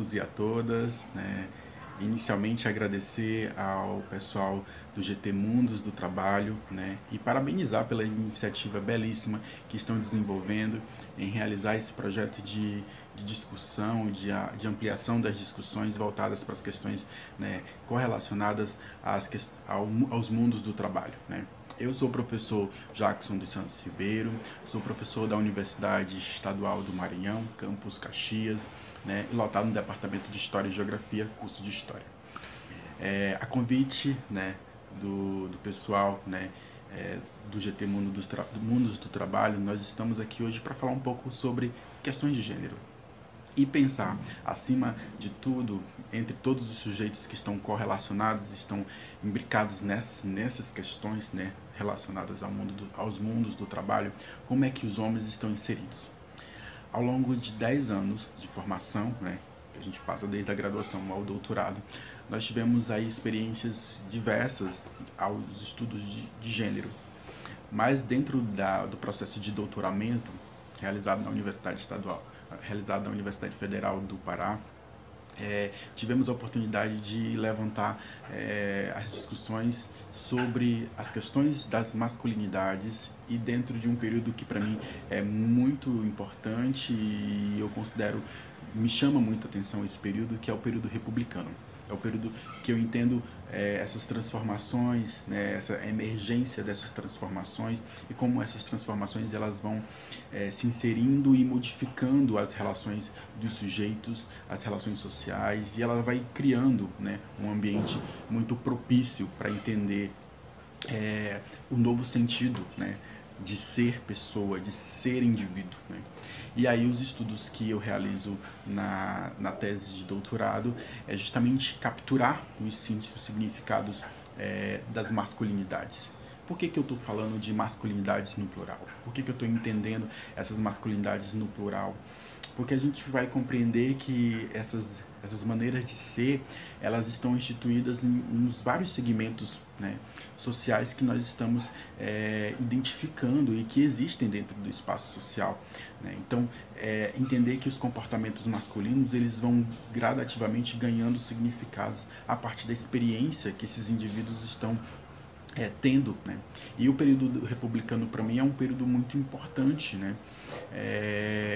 todos e a todas, né? Inicialmente agradecer ao pessoal do GT Mundos do Trabalho, né? E parabenizar pela iniciativa belíssima que estão desenvolvendo em realizar esse projeto de discussão, de ampliação das discussões voltadas para as questões, né, correlacionadas aos mundos do trabalho, né? Eu sou o professor Jackson dos Santos Ribeiro, sou professor da Universidade Estadual do Maranhão, campus Caxias, né, e lotado no Departamento de História e Geografia, curso de História. A convite, né, do pessoal, né, do GT Mundos do Trabalho, nós estamos aqui hoje para falar um pouco sobre questões de gênero e pensar, acima de tudo, entre todos os sujeitos que estão correlacionados, estão imbricados nessas questões, né, relacionadas aos mundos do trabalho, como é que os homens estão inseridos. Ao longo de 10 anos de formação, né, que a gente passa desde a graduação ao doutorado, nós tivemos aí experiências diversas aos estudos de gênero. Mas dentro do processo de doutoramento realizado na Universidade Estadual, realizado na Universidade Federal do Pará, tivemos a oportunidade de levantar as discussões sobre as questões das masculinidades e dentro de um período que para mim é muito importante e eu considero, me chama muita atenção esse período, que é o período republicano. É o período que eu entendo essas transformações, né, essa emergência dessas transformações e como essas transformações elas vão se inserindo e modificando as relações dos sujeitos, as relações sociais, e ela vai criando, né, um ambiente muito propício para entender o novo sentido, né, de ser pessoa, de ser indivíduo, né? E aí os estudos que eu realizo na tese de doutorado é justamente capturar os significados das masculinidades. Por que eu estou falando de masculinidades no plural? Por que eu estou entendendo essas masculinidades no plural? Porque a gente vai compreender que essas maneiras de ser, elas estão instituídas nos vários segmentos, né, sociais que nós estamos identificando e que existem dentro do espaço social, né? Então, entender que os comportamentos masculinos eles vão gradativamente ganhando significados a partir da experiência que esses indivíduos estão tendo, né? E o período republicano para mim é um período muito importante, né?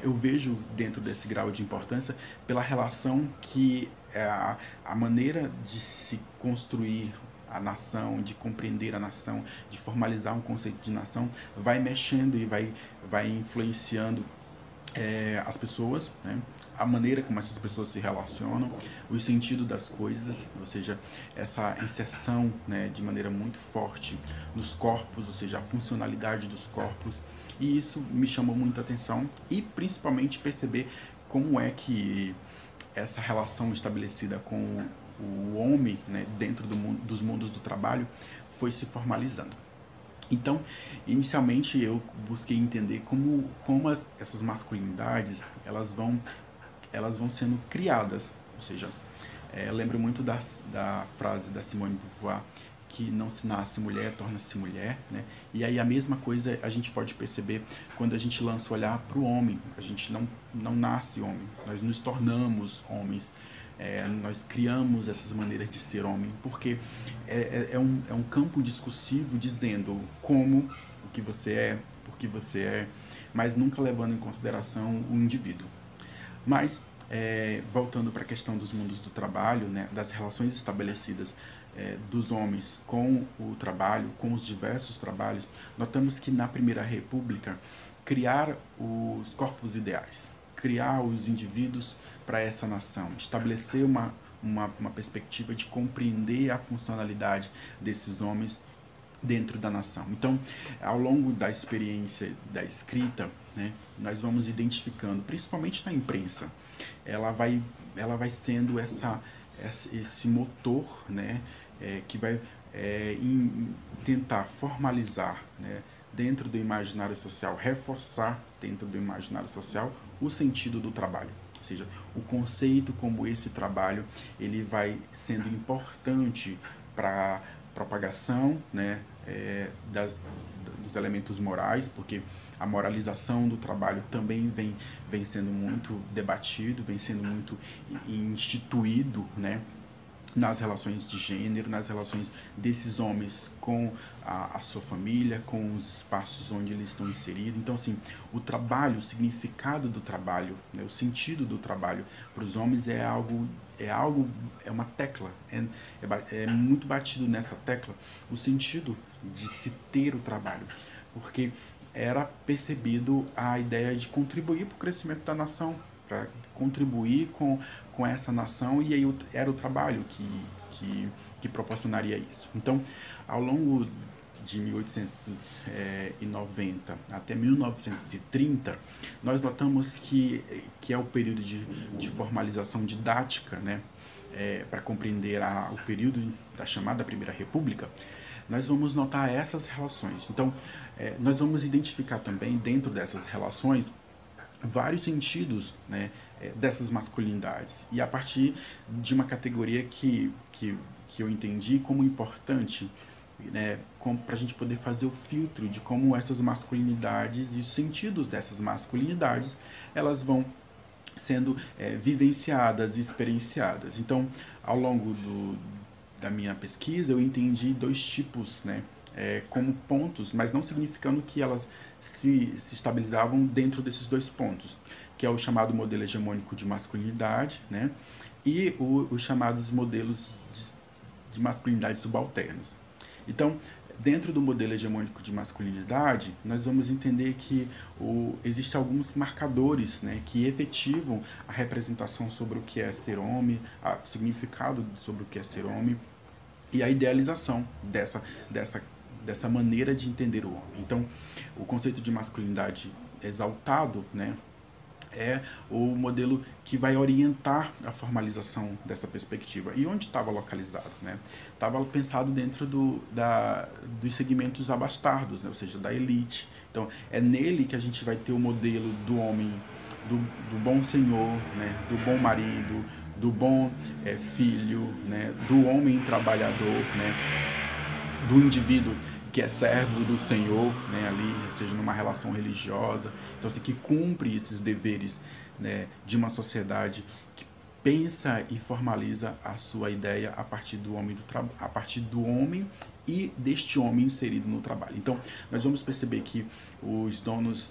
Eu vejo dentro desse grau de importância pela relação que a maneira de se construir a nação, de compreender a nação, de formalizar um conceito de nação, vai mexendo e vai influenciando as pessoas, né? A maneira como essas pessoas se relacionam, o sentido das coisas, ou seja, essa inserção, né, de maneira muito forte nos corpos, ou seja, a funcionalidade dos corpos, e isso me chamou muita atenção e principalmente perceber como é que essa relação estabelecida com o homem, né, dentro dos mundos do trabalho foi se formalizando. Então, inicialmente eu busquei entender como essas masculinidades elas vão sendo criadas. Ou seja, eu lembro muito da frase da Simone de Beauvoir, que não se nasce mulher, torna-se mulher, né? E aí a mesma coisa a gente pode perceber quando a gente lança o olhar para o homem. A gente não nasce homem, nós nos tornamos homens. Nós criamos essas maneiras de ser homem, porque é um campo discursivo dizendo como, o que você é, por que você é, mas nunca levando em consideração o indivíduo. Mas, voltando para a questão dos mundos do trabalho, né, das relações estabelecidas dos homens com o trabalho, com os diversos trabalhos, notamos que na Primeira República, criar os corpos ideais, criar os indivíduos para essa nação, estabelecer uma perspectiva de compreender a funcionalidade desses homens dentro da nação. Então, ao longo da experiência da escrita, né, nós vamos identificando, principalmente na imprensa, ela vai sendo esse motor, né, que vai tentar formalizar, né, dentro do imaginário social, reforçar dentro do imaginário social o sentido do trabalho. Ou seja, o conceito como esse trabalho ele vai sendo importante para a propagação, né, dos elementos morais, porque A moralização do trabalho também vem sendo muito debatido, vem sendo muito instituído, né, nas relações de gênero, nas relações desses homens com a sua família, com os espaços onde eles estão inseridos. Então, assim, o trabalho, o significado do trabalho, né, o sentido do trabalho para os homens é uma tecla, é muito batido nessa tecla o sentido de se ter o trabalho, porque era percebido a ideia de contribuir para o crescimento da nação, para contribuir com essa nação, e aí era o trabalho que proporcionaria isso. Então, ao longo de 1890 até 1930, nós notamos que é o período de formalização didática, né, para compreender o período da chamada Primeira República. Nós vamos notar essas relações. Então, nós vamos identificar também, dentro dessas relações, vários sentidos, né, dessas masculinidades. E a partir de uma categoria que eu entendi como importante, né, para a gente poder fazer o filtro de como essas masculinidades e os sentidos dessas masculinidades elas vão sendo vivenciadas e experienciadas. Então, ao longo da minha pesquisa, eu entendi dois tipos, né, como pontos, mas não significando que elas se estabilizavam dentro desses dois pontos, que é o chamado modelo hegemônico de masculinidade, né, e os chamados modelos de masculinidade subalternas. Então, dentro do modelo hegemônico de masculinidade, nós vamos entender que existem alguns marcadores, né, que efetivam a representação sobre o que é ser homem, o significado sobre o que é ser homem e a idealização dessa maneira de entender o homem. Então, o conceito de masculinidade exaltado, né, é o modelo que vai orientar a formalização dessa perspectiva. E onde estava localizado? Né? Estava pensado dentro dos segmentos abastardos, né? Ou seja, da elite. Então, é nele que a gente vai ter o modelo do homem, do bom senhor, né? Do bom marido, do bom filho, né? Do homem trabalhador, né? Do indivíduo que é servo do Senhor, né, ali, ou seja, numa relação religiosa, então assim, que cumpre esses deveres, né, de uma sociedade que pensa e formaliza a sua ideia a partir do homem, a partir do homem e deste homem inserido no trabalho. Então, nós vamos perceber que os donos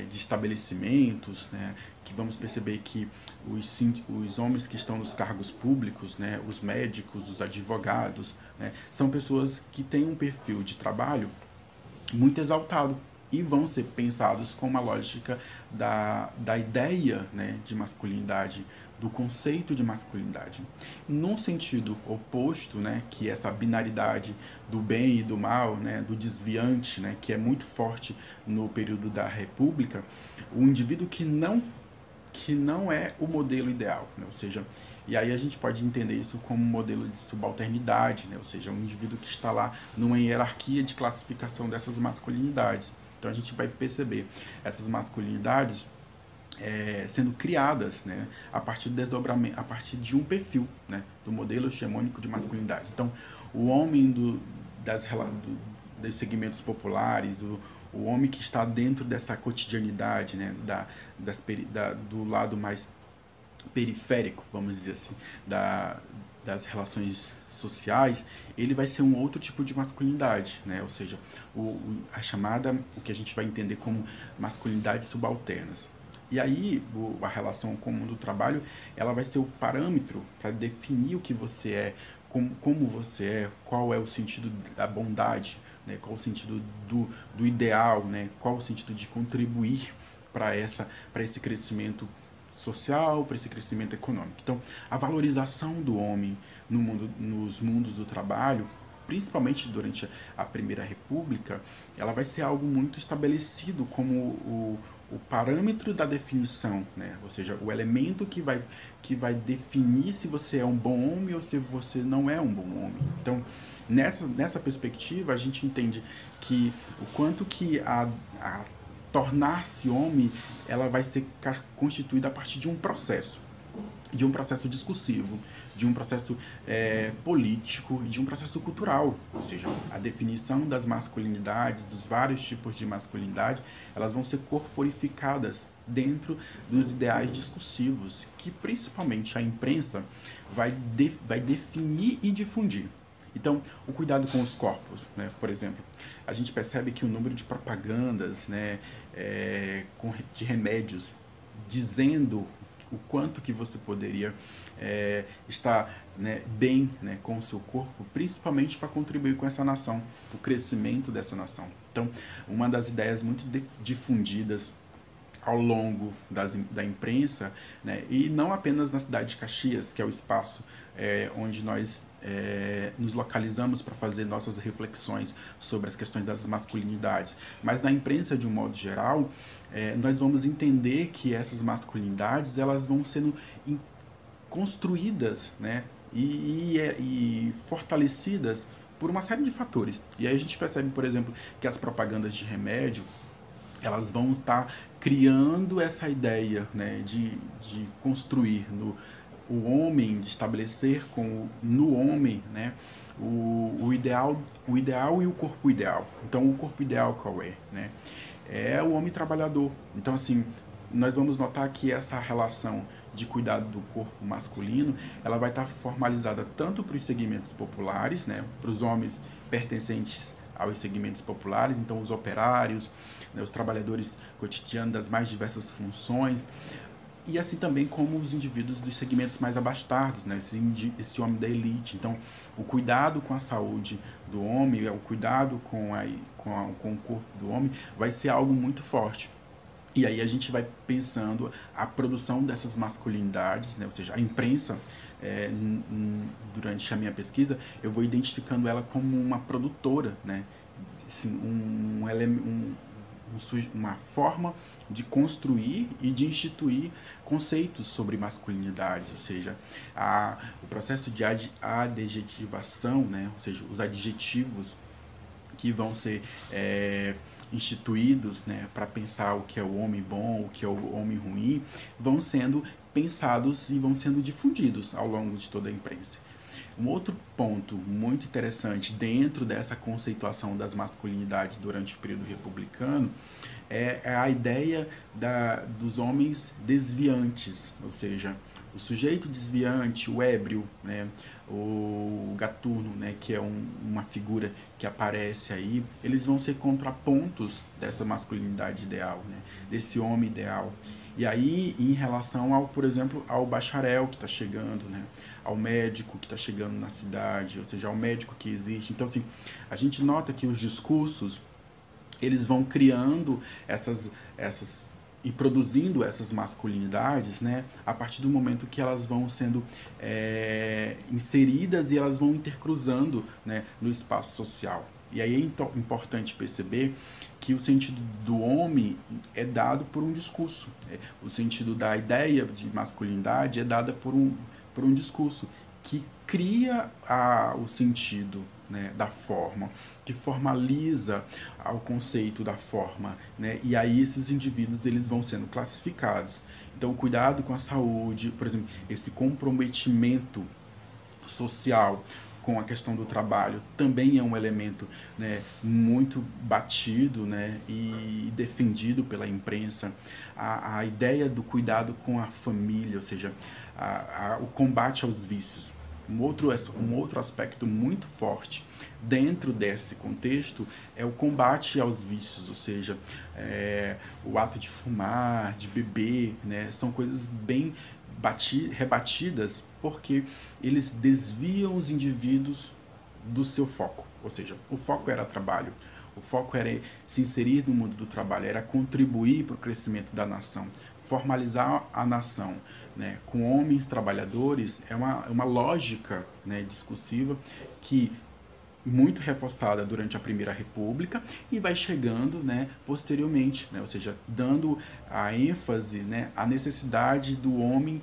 de estabelecimentos, né, que vamos perceber que os homens que estão nos cargos públicos, né, os médicos, os advogados, né, são pessoas que têm um perfil de trabalho muito exaltado e vão ser pensados com uma lógica da ideia, né, de masculinidade, do conceito de masculinidade. Num sentido oposto, né, que é essa binaridade do bem e do mal, né, do desviante, né, que é muito forte no período da República, o indivíduo que não é o modelo ideal, né, ou seja, e aí a gente pode entender isso como um modelo de subalternidade, né, ou seja, um indivíduo que está lá numa hierarquia de classificação dessas masculinidades. Então a gente vai perceber essas masculinidades sendo criadas, né, a partir do desdobramento, a partir de um perfil, né, do modelo hegemônico de masculinidade. Então, o homem dos segmentos populares, o homem que está dentro dessa cotidianidade, né, do lado mais periférico, vamos dizer assim, das relações sociais, ele vai ser um outro tipo de masculinidade, né? Ou seja, o que a gente vai entender como masculinidades subalternas. E aí, a relação com o mundo do trabalho, ela vai ser o parâmetro para definir o que você é, como você é, qual é o sentido da bondade, né? Qual o sentido do ideal, né? Qual o sentido de contribuir para esse crescimento social, para esse crescimento econômico. Então, a valorização do homem nos mundos do trabalho, principalmente durante a Primeira República, ela vai ser algo muito estabelecido como o parâmetro da definição, né? Ou seja, o elemento que vai definir se você é um bom homem ou se você não é um bom homem. Então, nessa perspectiva, a gente entende que o quanto que a tornar-se homem, ela vai ser constituída a partir de um processo. de um processo discursivo, de um processo político e de um processo cultural. Ou seja, a definição das masculinidades, dos vários tipos de masculinidade, elas vão ser corporificadas dentro dos ideais discursivos que principalmente a imprensa vai definir e difundir. Então, o cuidado com os corpos, né? Por exemplo, a gente percebe que o número de propagandas, né, de remédios dizendo o quanto que você poderia estar, né, bem, né, com o seu corpo, principalmente para contribuir com essa nação, o crescimento dessa nação. Então, uma das ideias muito difundidas ao longo da imprensa, né, e não apenas na cidade de Caxias, que é o espaço onde nós nos localizamos para fazer nossas reflexões sobre as questões das masculinidades, mas na imprensa de um modo geral, nós vamos entender que essas masculinidades elas vão sendo construídas, né, e fortalecidas por uma série de fatores. E aí a gente percebe, por exemplo, que as propagandas de remédio elas vão estar criando essa ideia, né, de construir o homem, de estabelecer no homem, né, o ideal e o corpo ideal. Então, o corpo ideal qual é? Né? É o homem trabalhador. Então, assim, nós vamos notar que essa relação de cuidado do corpo masculino, ela vai estar formalizada tanto para os segmentos populares, né, para os homens pertencentes aos segmentos populares, então os operários, né, os trabalhadores cotidianos das mais diversas funções, e assim também como os indivíduos dos segmentos mais abastados, né? Esse homem da elite. Então, o cuidado com a saúde do homem, o cuidado com o corpo do homem, vai ser algo muito forte. E aí a gente vai pensando a produção dessas masculinidades, né? Ou seja, a imprensa, durante a minha pesquisa, eu vou identificando ela como uma produtora, né? Assim, uma forma de construir e de instituir conceitos sobre masculinidade, ou seja, o processo de adjetivação, né? Ou seja, os adjetivos que vão ser instituídos, né, para pensar o que é o homem bom, o que é o homem ruim, vão sendo pensados e vão sendo difundidos ao longo de toda a imprensa. Um outro ponto muito interessante dentro dessa conceituação das masculinidades durante o período republicano é a ideia dos homens desviantes, ou seja, o sujeito desviante, o ébrio, né, o gatuno, né, que é uma figura que aparece aí, eles vão ser contrapontos dessa masculinidade ideal, né, desse homem ideal. E aí, em relação ao, por exemplo, ao bacharel que está chegando, né, ao médico que está chegando na cidade, ou seja, ao médico que existe. Então, assim, a gente nota que os discursos eles vão criando essas e produzindo essas masculinidades, né, a partir do momento que elas vão sendo inseridas e elas vão intercruzando, né, no espaço social. E aí é importante perceber que o sentido do homem é dado por um discurso. O sentido da ideia de masculinidade é dada por um discurso que cria o sentido, né, da forma, que formaliza o conceito da forma, né, e aí esses indivíduos eles vão sendo classificados. Então, o cuidado com a saúde, por exemplo, esse comprometimento social com a questão do trabalho também é um elemento, né, muito batido, né, e defendido pela imprensa. A ideia do cuidado com a família, ou seja, o combate aos vícios. Um outro aspecto muito forte dentro desse contexto é o combate aos vícios, ou seja, o ato de fumar, de beber, né, são coisas bem rebatidas porque eles desviam os indivíduos do seu foco, ou seja, o foco era trabalho, o foco era se inserir no mundo do trabalho, era contribuir para o crescimento da nação, formalizar a nação, né, com homens trabalhadores é uma lógica, né, discursiva que muito reforçada durante a Primeira República e vai chegando, né, posteriormente, né, ou seja, dando a ênfase, né, à necessidade do homem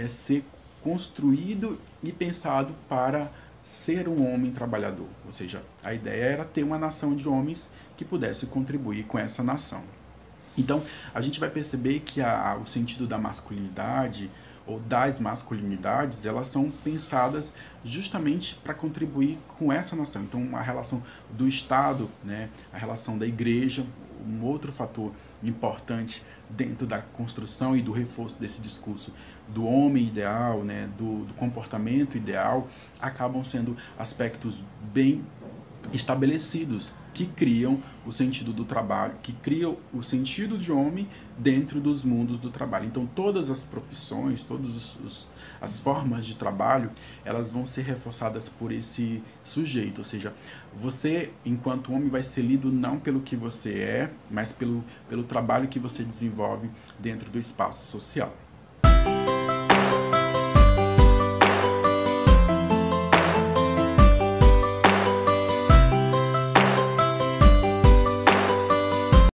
ser construído e pensado para ser um homem trabalhador, ou seja, a ideia era ter uma nação de homens que pudesse contribuir com essa nação. Então, a gente vai perceber que o sentido da masculinidade, ou das masculinidades, elas são pensadas justamente para contribuir com essa nação. Então, a relação do Estado, né, a relação da igreja, um outro fator importante dentro da construção e do reforço desse discurso do homem ideal, né, do comportamento ideal, acabam sendo aspectos bem estabelecidos que criam o sentido do trabalho, que criam o sentido de homem dentro dos mundos do trabalho. Então, todas as profissões, as formas de trabalho, elas vão ser reforçadas por esse sujeito, ou seja, você, enquanto homem, vai ser lido não pelo que você é, mas pelo trabalho que você desenvolve dentro do espaço social.